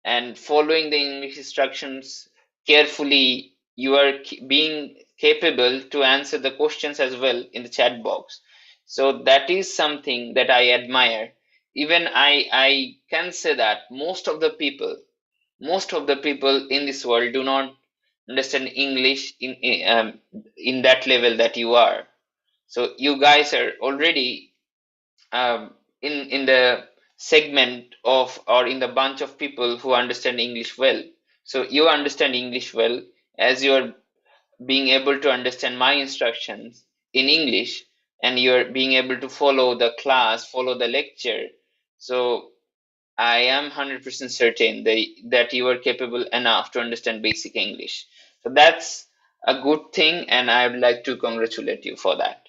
and following the English instructions carefully. You are being capable to answer the questions as well in the chat box. So that is something that I admire. Even I can say that most of the people in this world do not understand English in that level that you are. So you guys are already in the segment of, or in the bunch of people who understand English well. So you understand English well, as you're being able to understand my instructions in English, and you're being able to follow the class, follow the lecture. So I am 100% certain that you are capable enough to understand basic English. So that's a good thing, and I would like to congratulate you for that.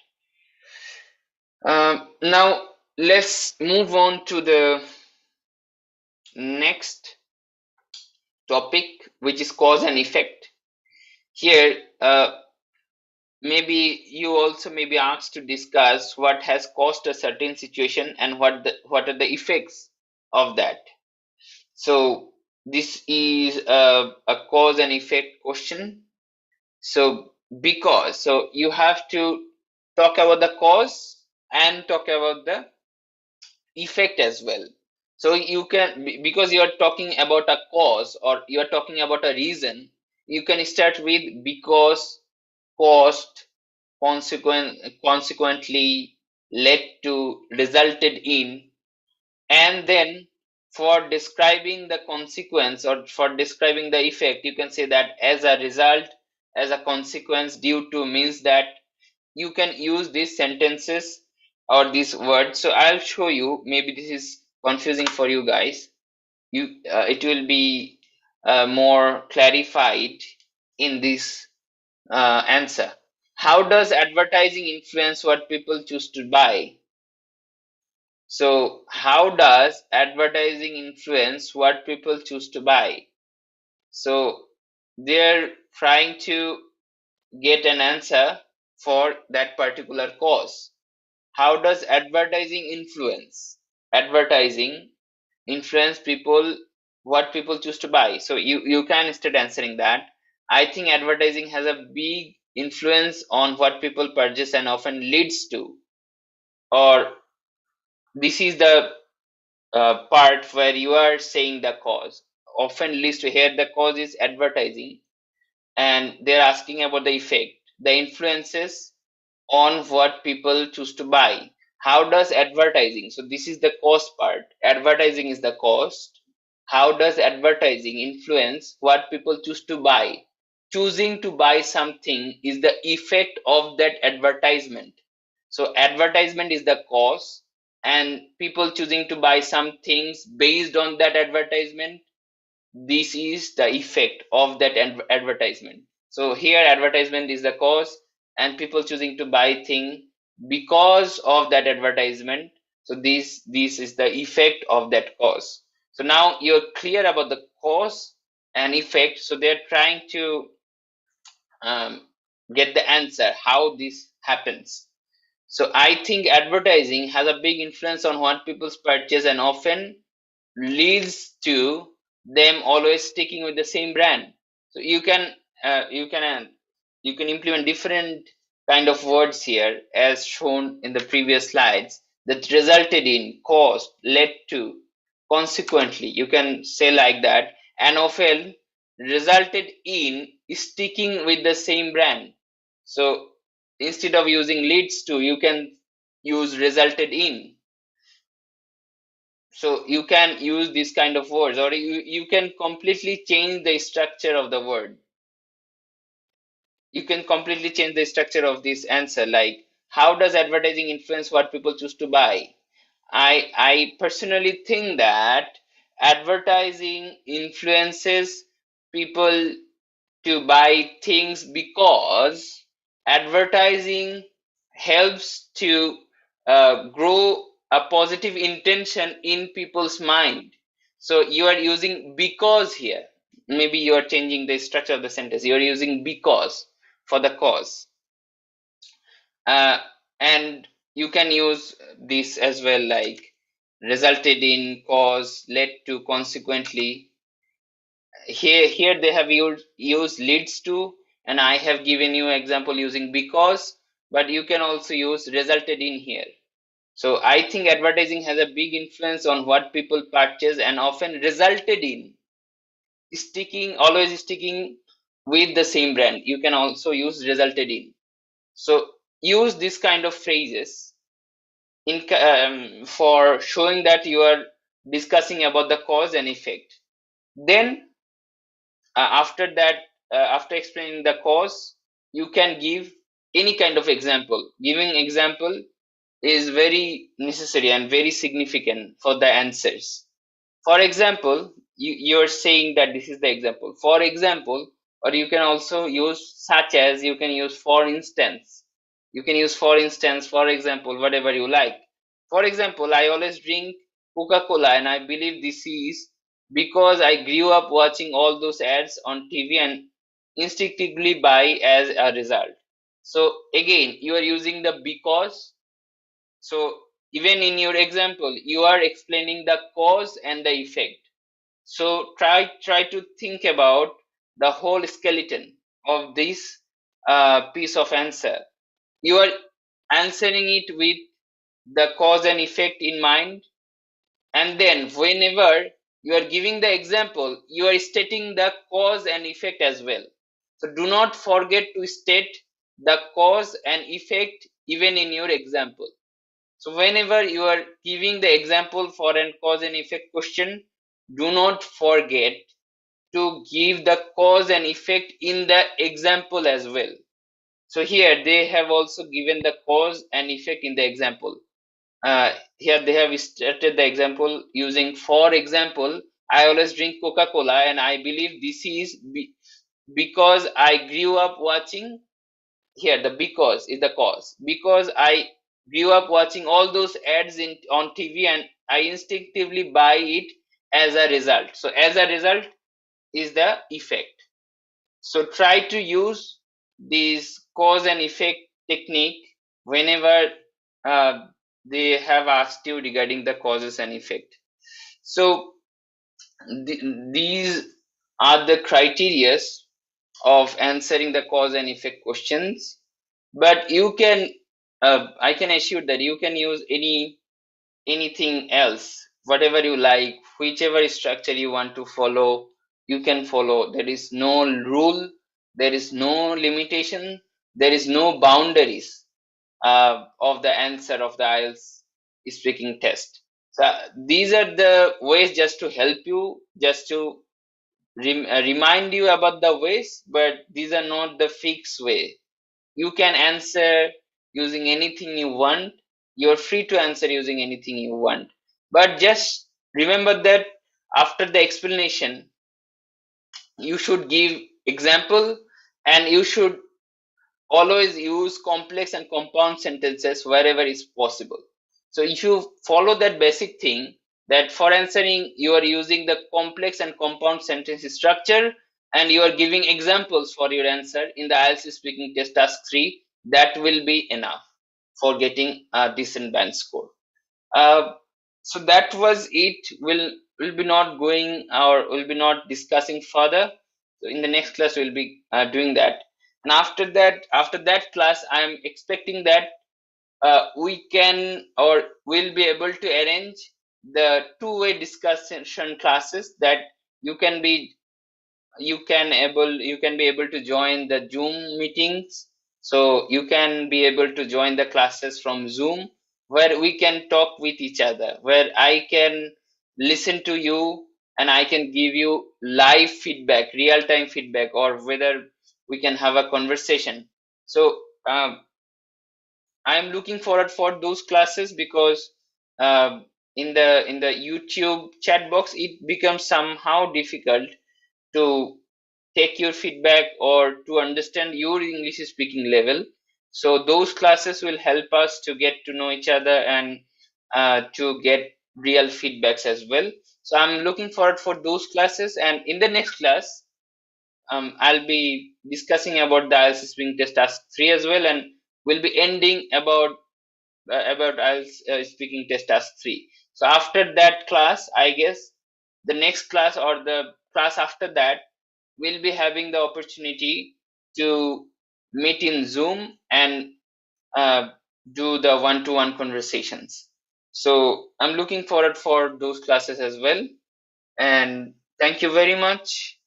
Now let's move on to the next topic, which is cause and effect. here maybe you also may be asked to discuss what has caused a certain situation and what are the effects of that. So this is a cause and effect question. So because, so you have to talk about the cause and talk about the effect as well. So you can, because you are talking about a cause or you are talking about a reason, you can start with because, caused, consequently, led to, resulted in, and then for describing the consequence or for describing the effect, you can say that as a result, as a consequence, due to, means that. You can use these sentences or these words. So I'll show you, maybe this is confusing for you guys. It will be more clarified in this answer. How does advertising influence what people choose to buy? So how does advertising influence what people choose to buy? So they're trying to get an answer for that particular cause. How does advertising influence people, what people choose to buy? So you can start answering that. I think advertising has a big influence on what people purchase and often leads to, or this is the part where you are saying the cause often leads to. Here the cause is advertising, and they're asking about the effect, the influences on what people choose to buy. How does advertising, so this is the cost part, advertising is the cost. How does advertising influence what people choose to buy? Choosing to buy something is the effect of that advertisement. So advertisement is the cause, and people choosing to buy some things based on that advertisement, this is the effect of that advertisement. So here advertisement is the cause, and people choosing to buy thing because of that advertisement, so this is the effect of that cause. So now you're clear about the cause and effect, so they're trying to um, get the answer how this happens. So I think advertising has a big influence on what people purchase and often leads to them always sticking with the same brand. So uh, you can uh, you can implement different kind of words here as shown in the previous slides, that resulted in, caused, led to, consequently, you can say like that, and often resulted in sticking with the same brand. So instead of using leads to, you can use resulted in. So you can use this kind of words, or you can completely change the structure of the word. You can completely change the structure of this answer, like how does advertising influence what people choose to buy? I personally think that advertising influences people to buy things because advertising helps to grow a positive intention in people's mind. So you are using because here. Maybe you are changing the structure of the sentence. You are using because for the cause. Uh, and you can use this as well, like resulted in, cause, led to, consequently. Here they have used leads to, and I have given you example using because, but you can also use resulted in here. So I think advertising has a big influence on what people purchase and often resulted in always sticking with the same brand. You can also use resulted in. So use this kind of phrases for showing that you are discussing about the cause and effect. Then after that, after explaining the cause, you can give any kind of example. Giving example is very necessary and very significant for the answers. For example, you're saying that this is the example. For example, or you can also use such as, you can use for instance. You can use for instance, for example, whatever you like. For example, I always drink Coca-Cola and I believe this is because I grew up watching all those ads on TV, and instinctively buy as a result. So again, you are using the because. So even in your example, you are explaining the cause and the effect. So try to think about the whole skeleton of this piece of answer. You are answering it with the cause and effect in mind, and then whenever you are giving the example, you are stating the cause and effect as well. So do not forget to state the cause and effect even in your example. So whenever you are giving the example for an cause and effect question, do not forget to give the cause and effect in the example as well. So here they have also given the cause and effect in the example. Here they have started the example using, for example, I always drink Coca-Cola and I believe this is because I grew up watching. Here the because is the cause, because I grew up watching all those ads in on TV and I instinctively buy it as a result. So as a result is the effect. So try to use this cause and effect technique whenever uh, they have asked you regarding the causes and effect. So these are the criterias of answering the cause and effect questions. But you can, I can assure that you can use anything else, whatever you like, whichever structure you want to follow, you can follow. There is no rule, there is no limitation, there is no boundaries of the answer of the IELTS speaking test. So these are the ways just to help you, just to remind you about the ways, but these are not the fixed way. You can answer using anything you want. You're free to answer using anything you want. But just remember that after the explanation, you should give example, and you should always use complex and compound sentences wherever is possible. So if you follow that basic thing, that for answering you are using the complex and compound sentence structure and you are giving examples for your answer in the IELTS speaking test task 3, that will be enough for getting a decent band score. uh, so that was it. Will be not going, or will be not discussing further. So in the next class we'll be doing that. And after that class I am expecting that we can, or we'll be able to arrange the two-way discussion classes, that you can be you can be able to join the Zoom meetings. So you can be able to join the classes from Zoom, where we can talk with each other, where I can listen to you and I can give you live feedback, real time feedback, or whether we can have a conversation. So I'm looking forward for those classes, because in the YouTube chat box it becomes somehow difficult to take your feedback or to understand your English speaking level. So those classes will help us to get to know each other and to get real feedbacks as well. So I'm looking forward for those classes, and in the next class I'll be discussing about the IELTS speaking test task 3 as well, and we'll be ending about IELTS speaking test task 3. So after that class, I guess the next class or the class after that, we'll be having the opportunity to meet in Zoom and uh, do the one-to-one conversations. So I'm looking forward for those classes as well. And thank you very much.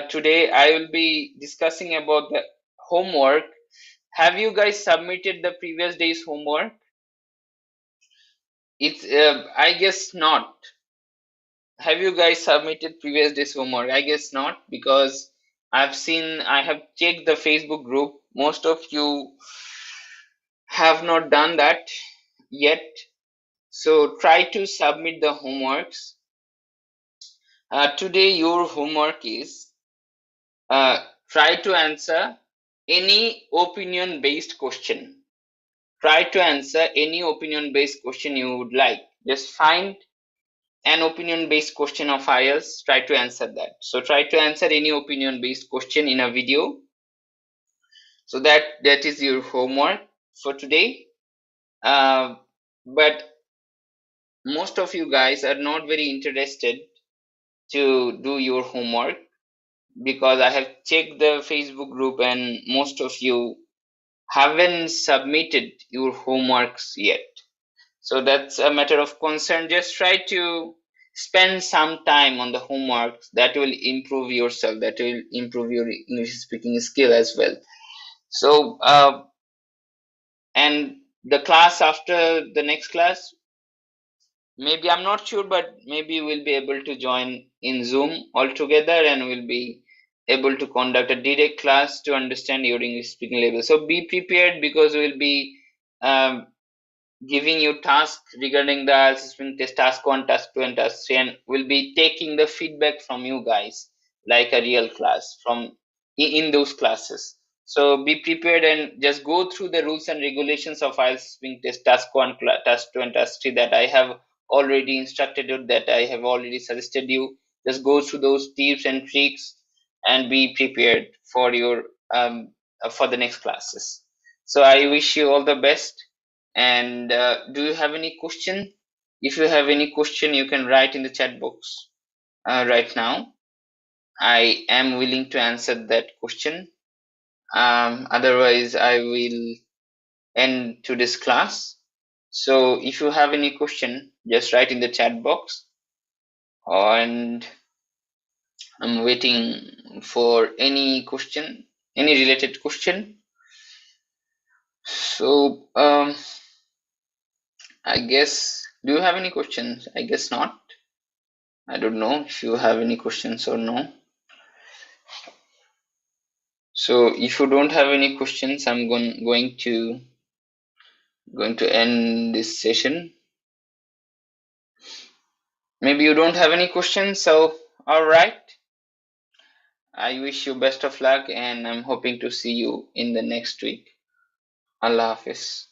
Today I will be discussing about the homework. Have you guys submitted the previous day's homework? It's I guess not. Have you guys submitted previous day's homework? I guess not, because I have checked the Facebook group. Most of you have not done that yet. So try to submit the homeworks. Today your homework is try to answer any opinion based question. Try to answer any opinion based question you would like. Just find an opinion based question of IELTS, try to answer that. So try to answer any opinion based question in a video. So that is your homework for today. But most of you guys are not very interested to do your homework, because I have checked the Facebook group and most of you haven't submitted your homeworks yet. So that's a matter of concern. Just try to spend some time on the homeworks. That will improve yourself, that will improve your English speaking skill as well. So and the class after the next class, maybe I'm not sure, but maybe we'll be able to join in Zoom altogether and we'll be able to conduct a direct class to understand your English speaking level. So be prepared, because we'll be um, giving you task regarding the IELTS speaking test, task 1, task 2 and task 3, and we'll be taking the feedback from you guys like a real class from in those classes. So be prepared and just go through the rules and regulations of IELTS speaking test, task 1, task 2 and task 3 that I have already instructed you, that I have already suggested you. Just go through those tips and tricks and be prepared for your for the next classes. So I wish you all the best. And do you have any question? If you have any question, you can write in the chat box right now. I am willing to answer that question. Otherwise, I will end today's class. So if you have any question, just write in the chat box. And I'm waiting for any question, any related question. So I guess, do you have any questions? I guess not. I don't know if you have any questions or no. So if you don't have any questions, I'm going to end this session. Maybe you don't have any questions, so all right. I wish you best of luck, and I'm hoping to see you in the next week. Allah Hafiz.